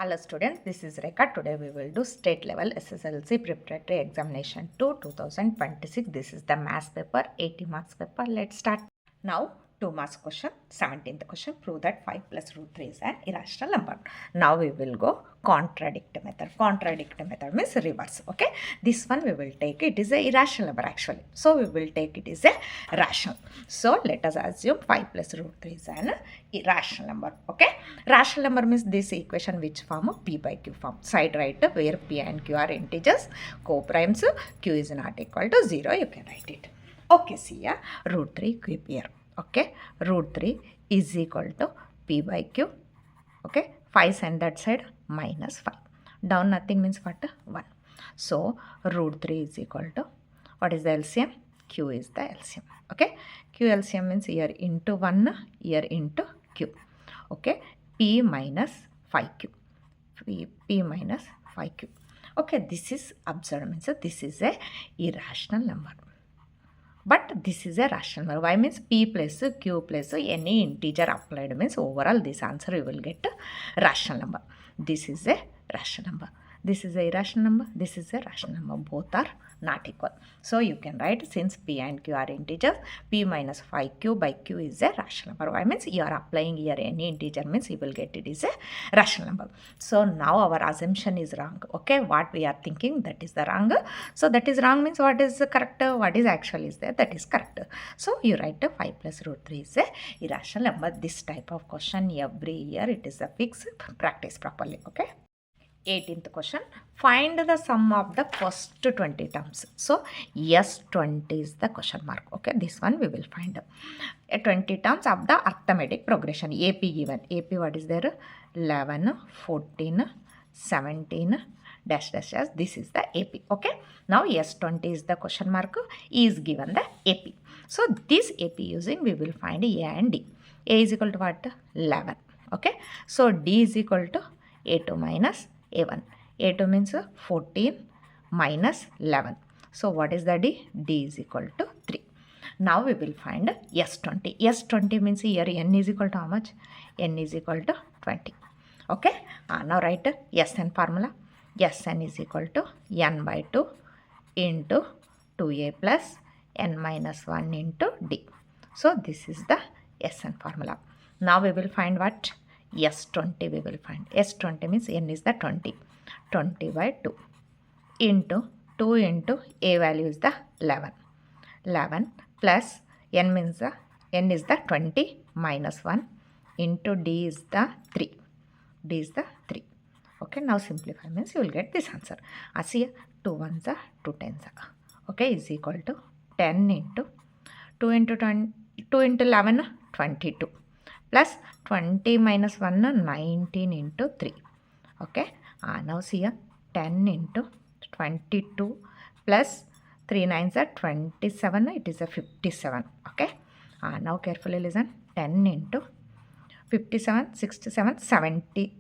Hello students, this is Rekha. Today we will do state level SSLC Preparatory Examination 2 2026. This is the maths paper, 80 marks paper. Let's start. Now 2 marks question, 17th question, prove that 5 plus root 3 is an irrational number. Now we will go contradict method. Contradict method means reverse. Okay, this one we will take it is a irrational number actually. So we will take it is a rational. So let us assume 5 plus root 3 is an irrational number. Okay, rational number means this equation which form p by q form. Side right where p and q are integers, co-primes, q is not equal to 0. You can write it. Okay, see here root 3 keep here. Okay, root 3 is equal to p by q. Okay, 5 send that side minus 5. Down nothing means what? 1. So root 3 is equal to, what is the LCM? Q is the LCM. Okay, Q LCM means here into 1, here into Q. Okay, P minus 5Q. P minus 5Q. Okay, this is observed means this is a irrational number. But this is a rational number. Why means p plus q plus any integer applied means overall this answer you will get a rational number. This is a rational number. This is a irrational number. This is a rational number. Both are not equal. So you can write since p and q are integers, p minus 5q by q is a rational number. Why means you are applying here any integer means you will get it is a rational number. So now our assumption is wrong. Okay, what we are thinking that is the wrong. So that is wrong means what is correct? What is actually is there? That is correct. So you write 5 plus root 3 is a irrational number. This type of question every year it is a fixed. Practice properly. Okay. 18th question, find the sum of the first 20 terms. So S20 is the question mark. Okay, this one we will find 20 terms of the arithmetic progression. AP given. AP what is there? 11, 14, 17, dash dash dash. This is the AP. Okay, now S20 is the question mark. E is given the AP. So this AP using we will find A and D. A is equal to what? 11. Okay, so D is equal to A2 minus A1. A2 means 14 minus 11. So what is the D? D is equal to 3. Now we will find S20. S20 means here N is equal to how much? N is equal to 20. Okay. Now write Sn formula. Sn is equal to N by 2 into 2A plus N minus 1 into D. So this is the Sn formula. Now we will find what? S20 we will find. S20 means N is the 20. 20 by 2 into 2 into A value is the 11. 11 plus N means the N is the 20 minus 1 into D is the 3. D is the 3. Okay, now simplify means you will get this answer. As here 2 ones are 2 tens are. Okay, is equal to 10 into 2 into 20, 2 into 11 22. Plus 20 minus 1 19 into 3. Okay, now see here 10 into 22 plus 3 nines are 27. It is a 57. Okay, now carefully listen. 10 into 57 67 70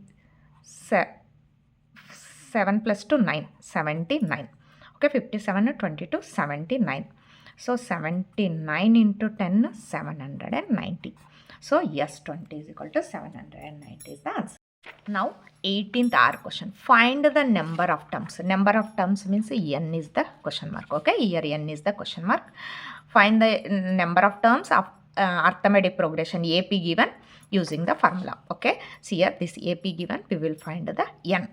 7 plus 2 9 79. Okay, 57 22 79. So 79 into 10 790. So S20 is equal to 790 is the answer. Now 18th R question. Find the number of terms. Number of terms means N is the question mark. Okay, here N is the question mark. Find the number of terms of arithmetic progression AP given using the formula. Okay, see here this AP given we will find the N.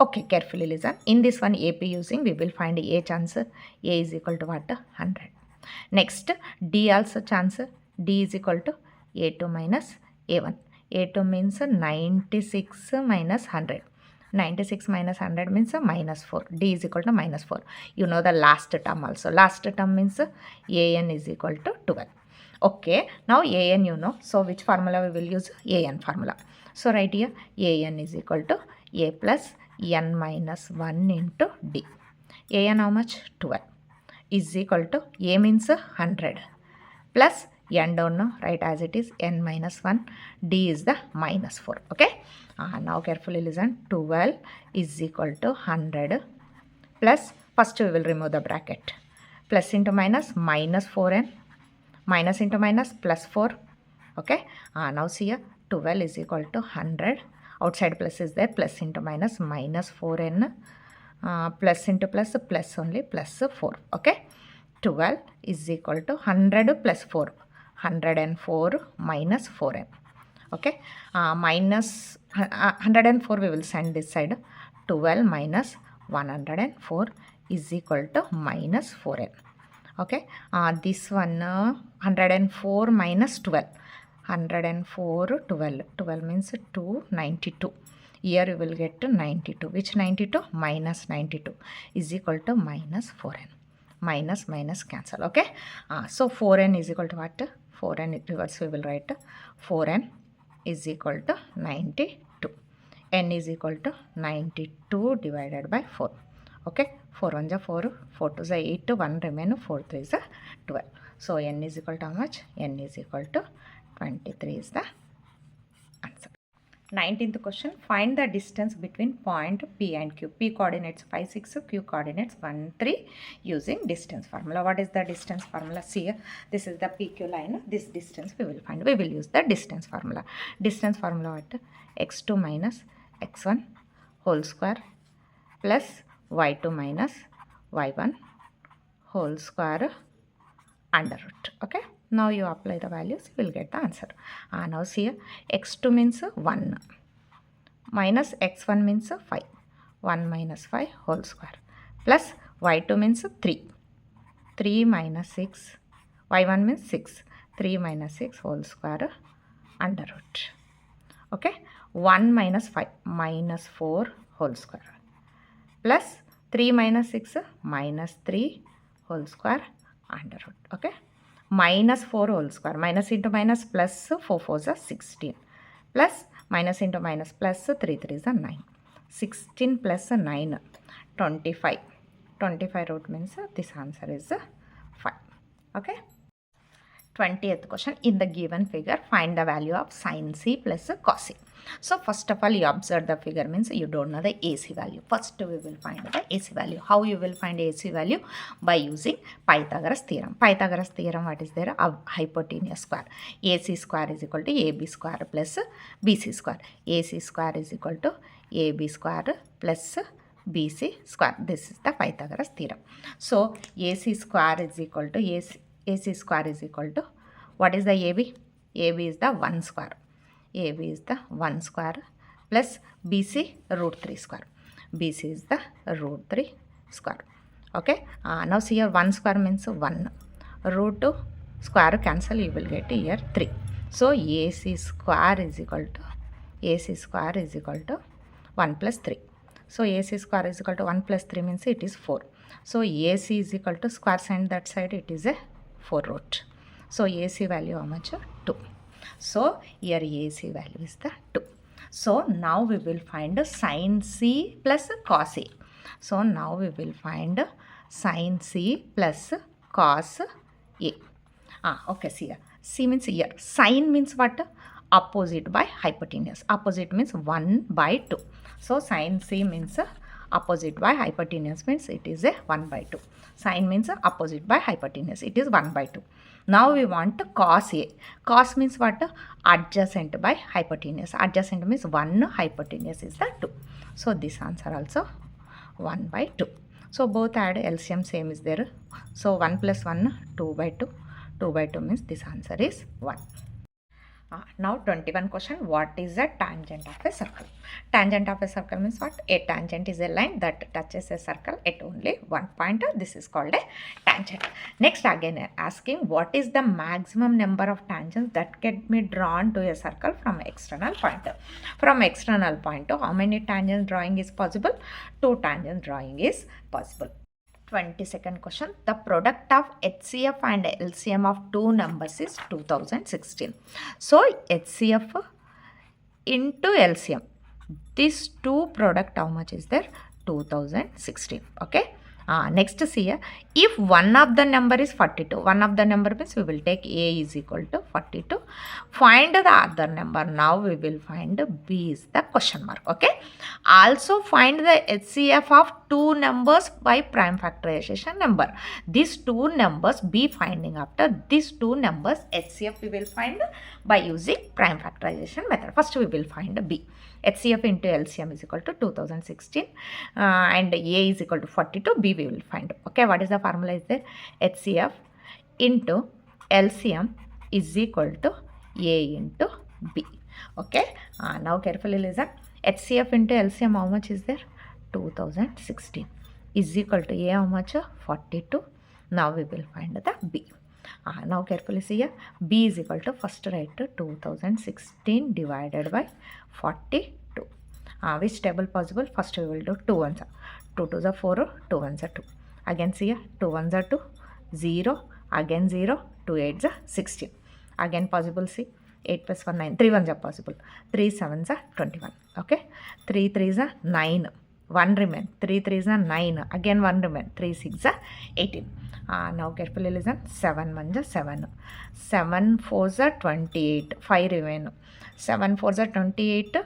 Okay, carefully listen. In this one AP using we will find A chance. A is equal to what? 100. Next D also chance. D is equal to A2 minus A1. A2 means 96 minus 100. 96 minus 100 means minus 4. D is equal to minus 4. You know the last term also. Last term means AN is equal to 12. Okay, now AN you know. So which formula we will use? AN formula. So right here AN is equal to A plus N minus 1 into D. AN how much? 12 is equal to A means 100 plus N don't know, right as it is N minus 1. D is the minus 4. Okay, now carefully listen. 12 is equal to 100 plus, first we will remove the bracket, plus into minus 4n, minus into minus plus 4. Okay, now see here 12 is equal to 100 outside plus is there, plus into minus, minus 4n, plus into plus, plus only, plus 4. Okay, 12 is equal to 100 plus 4, 104 minus 4n. Okay, minus 104 we will send this side. 12 minus 104 is equal to minus 4n. Okay, this one 104 minus 12. 104, 12. 12 means 292. Here you will get to 92. Which 92? Minus 92 is equal to minus 4n. Minus minus cancel. Okay, so 4n is equal to what? 4n reverse we will write 4n is equal to 92. N is equal to 92 divided by 4. Okay, 4 1 is 4, 4 2 is 8, 1 remain, 4 3 is 12. So n is equal to how much? N is equal to 23 is the answer. 19th question, find the distance between point P and Q. P coordinates 5 6, Q coordinates 1 3 using distance formula. What is the distance formula? See, this is the PQ line. This distance we will find. We will use the distance formula. Distance formula what? X2 minus x1 whole square plus y2 minus y1 whole square under root. Okay, now you apply the values, you will get the answer. Now see, x2 means 1 minus x1 means 5, 1 minus 5 whole square plus y2 means 3, 3 minus 6, y1 means 6, 3 minus 6 whole square under root. Okay, 1 minus 5 minus 4 whole square plus 3 minus 6 minus 3 whole square under root. Okay, minus 4 whole square, minus into minus plus 4 4 is 16 plus minus into minus plus 3 3 is 9, 16 plus 9 25, 25 root means this answer is 5. Okay, 20th question, in the given figure find the value of sin C plus cos C. So first of all you observe the figure means you don't know the AC value. First we will find the AC value. How you will find AC value? By using Pythagoras theorem. Pythagoras theorem, what is there? A hypotenuse square. AC square is equal to AB square plus BC square. AC square is equal to AB square plus BC square. This is the Pythagoras theorem. So AC square is equal to AC square is equal to, what is the AB? AB is the 1 square. AB is the 1 square plus BC root 3 square. BC is the root 3 square. Okay, now see here 1 square means 1. Root 2 square cancel, you will get here 3. So AC square is equal to 1 plus 3. So AC square is equal to 1 plus 3 means it is 4. So AC is equal to square sign that side, it is a 4 root. So AC value how much? 2. So here AC value is the 2. So now we will find sin C plus cos A. So now we will find sin C plus cos A. Okay, see here. C means here. Sin means what? Opposite by hypotenuse. Opposite means 1 by 2. So sin C means opposite by hypotenuse means it is a 1 by 2. Sin means opposite by hypotenuse. It is 1 by 2. Now we want cos A. Cos means what? Adjacent by hypotenuse. Adjacent means 1 hypotenuse is the 2. So this answer also 1 by 2. So both add LCM same is there. So 1 plus 1 2 by 2. 2 by 2 means this answer is 1. Now 21 question, what is a tangent of a circle? Tangent of a circle means what? A tangent is a line that touches a circle at only one point. This is called a tangent. Next again asking what is the maximum number of tangents that can be drawn to a circle from external point. From external point, how many tangents drawing is possible? 2 tangents drawing is possible. 22nd question, the product of HCF and LCM of two numbers is 2016. So HCF into LCM, these two product how much is there? 2016. Okay. Next see here, if one of the number is 42, one of the number means we will take A is equal to 42. Find the other number. Now we will find B is the question mark. Okay. Also find the HCF of two numbers by prime factorization number. These two numbers B finding after these two numbers HCF we will find by using prime factorization method. First we will find B. HCF into LCM is equal to 2016 and A is equal to 42, B we will find. Okay, what is the formula is there? HCF into LCM is equal to A into B. Okay, now carefully listen. HCF into LCM how much is there? 2016 is equal to A how much? 42. Now we will find the B. Now carefully see here. B is equal to, first write 2016 divided by 42. Which table possible? First we will do 2 ones. 2 2s are 4, 2 ones are 2. Again see here, 2 ones are 2, 0, again 0, 2 8s are 16. Again possible, see, 8 plus 1 9, 3 ones are possible, 3 7s are 21. Okay, 3 3s are 9, 1 remain, 3 3s are 9, again 1 remain, 3 6 are 18. Now carefully listen, 7 1s are 7, 7 4s are 28, 5 remain, 7 4s are 28,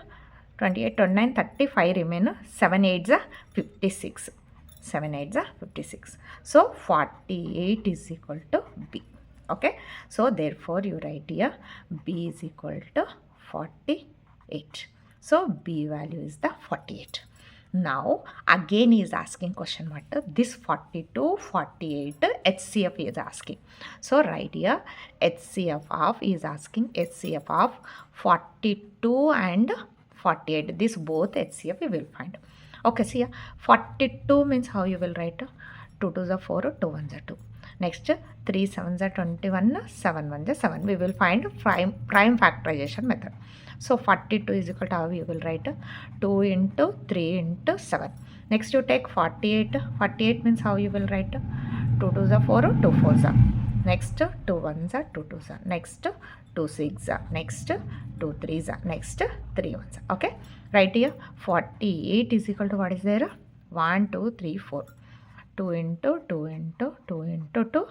28 29 35 remain, 7 8s are 56, 7 8s are 56. So 48 is equal to B. Okay, so therefore you write here B is equal to 48. So B value is the 48. Now again he is asking question what? This 42, 48 HCF is asking. So right here HCF of is asking HCF of 42 and 48. This both HCF we will find. Okay, see here 42 means how you will write? 2 2s are 4, 2 1s are 2. Next 3 7s are 21, 7 1s are 7. We will find prime factorization method. So 42 is equal to how you will write? 2 into 3 into 7. Next you take 48. 48 means how you will write? 2 2s are 4, 2 4s are. Next 2 1s are 2 2s are. Next 2 6s are. Next 2 3s are. Next 3 1s are. Okay, right here 48 is equal to what is there? 1 2 3 4. 2 into 2 into 2 into 2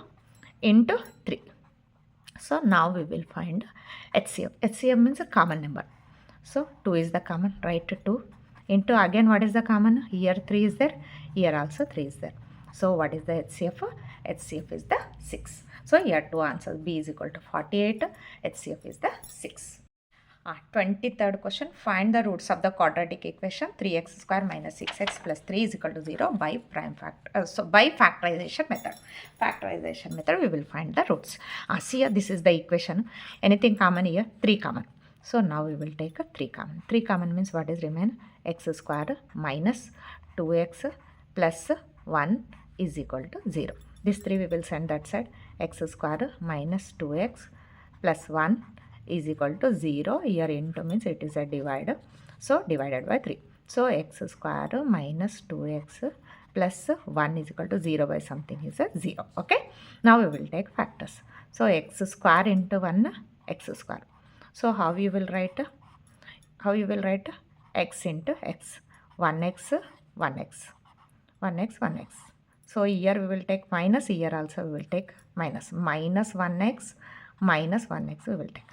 into 3. So now we will find HCF. HCF means a common number. So 2 is the common, write 2 into, again what is the common? Here 3 is there, here also 3 is there. So what is the HCF? HCF is the 6. So here two answers, B is equal to 48, HCF is the 6. 23rd question, find the roots of the quadratic equation 3x square minus 6x plus 3 is equal to 0 by by factorization method. Factorization method we will find the roots. See here, this is the equation. Anything common here? 3 common. So now we will take a 3 common. 3 common means what is remain? X square minus 2x plus 1 is equal to 0. This 3 we will send that side. X square minus 2x plus 1 is equal to 0. Here into means it is a divider. So divided by 3. So x square minus 2x plus 1 is equal to 0 by something is a 0. Okay. Now we will take factors. So x square into 1 x square. So how you will write? How you will write? X into x. 1x 1x. 1x 1x. So here we will take minus. Here also we will take minus. Minus 1x minus 1x we will take.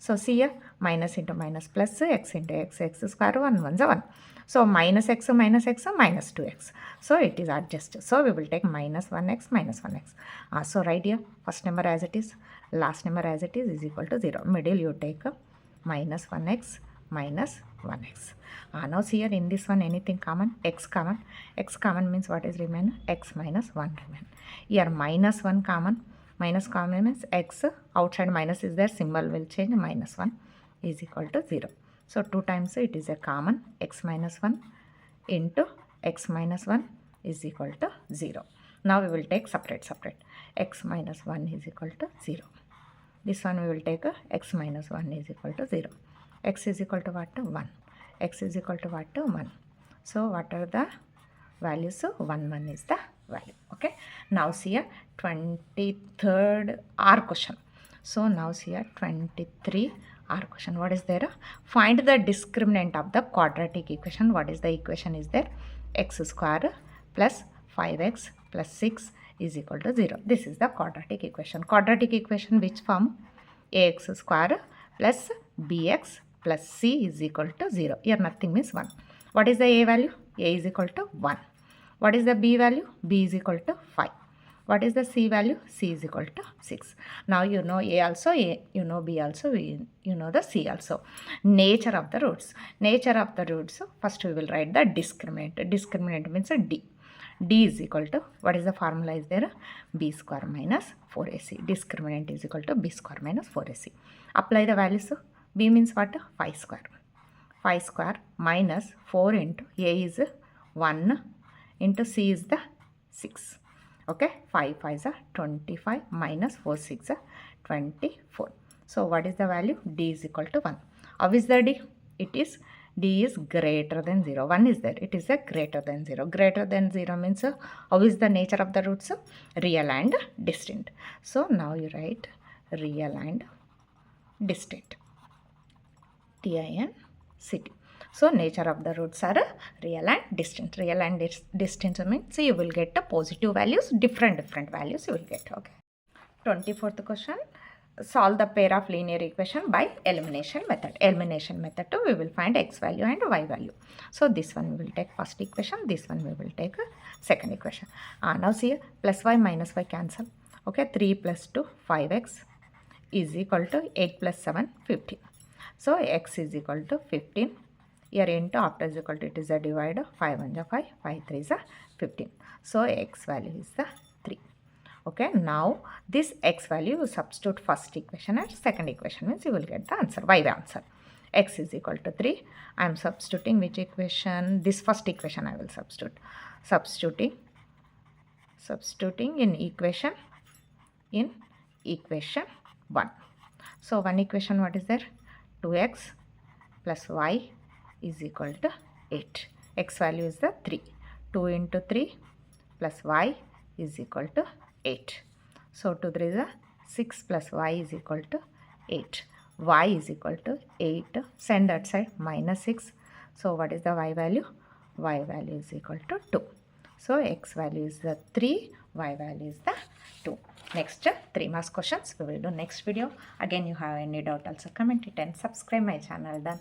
So see here, minus into minus plus x into x, x square 1 1 is 1. So minus x minus 2x. So it is adjusted. So we will take minus 1x minus 1x. So right here, first number as it is, last number as it is equal to 0. Middle you take minus 1x minus 1x. Now see here in this one anything common? X common. X common means what is remain? X minus 1 remain. Here minus 1 common. Minus common means x, outside minus is there, symbol will change, minus 1 is equal to 0. So 2 times it is a common, x minus 1 into x minus 1 is equal to 0. Now we will take separate. X minus 1 is equal to 0. This one we will take x minus 1 is equal to 0. X is equal to what? 1. X is equal to what? 1. So what are the values? 1 1 is the value. Okay, now see here 23rd R question. So now see here 23 R question. What is there? Find the discriminant of the quadratic equation. What is the equation is there? X square plus 5x plus 6 is equal to 0. This is the quadratic equation. Quadratic equation which form? Ax square plus bx plus c is equal to 0. Here nothing means 1. What is the a value? A is equal to 1. What is the b value? B is equal to 5. What is the C value? C is equal to 6. Now you know A also, you know B also, you know the C also. Nature of the roots. Nature of the roots, first we will write the discriminant. Discriminant means a D. D is equal to, what is the formula is there? B square minus 4AC. Discriminant is equal to B square minus 4AC. Apply the values. B means what? 5 square. 5 square minus 4 into A is 1 into C is the 6. Okay, 5 5 is 25 minus 4 6 is 24. So what is the value? D is equal to 1. How is the D? It is D is greater than 0. 1 is there. It is a greater than 0. Greater than 0 means how is the nature of the roots? Real and distinct. So now you write real and distinct. TINCT. So nature of the roots are real and distinct. Real and distinct means you will get the positive values, different values you will get. Okay. 24th question. Solve the pair of linear equation by elimination method. Elimination method we will find x value and y value. So this one we will take first equation, this one we will take second equation. Now see plus y minus y cancel. Okay, 3 plus 2 5x is equal to 8 plus 7 15. So x is equal to 15. Here into after is equal to, it is a divider. 5 1 is 5, 5 3 is 15. So x value is the 3. Okay, now this x value you substitute first equation and second equation means you will get the answer, y answer. X is equal to 3. I am substituting which equation? This first equation I will substitute. Substituting in equation 1. So one equation what is there? 2x plus y is equal to 8. X value is the 3. 2 into 3 plus y is equal to 8. So 2 3 is a 6 plus y is equal to 8. Y is equal to 8. Send that side minus 6. So what is the y value? Y value is equal to 2. So x value is the 3. Y value is the 2. Next 3 marks questions we will do next video. Again you have any doubt also comment it and subscribe my channel. Done.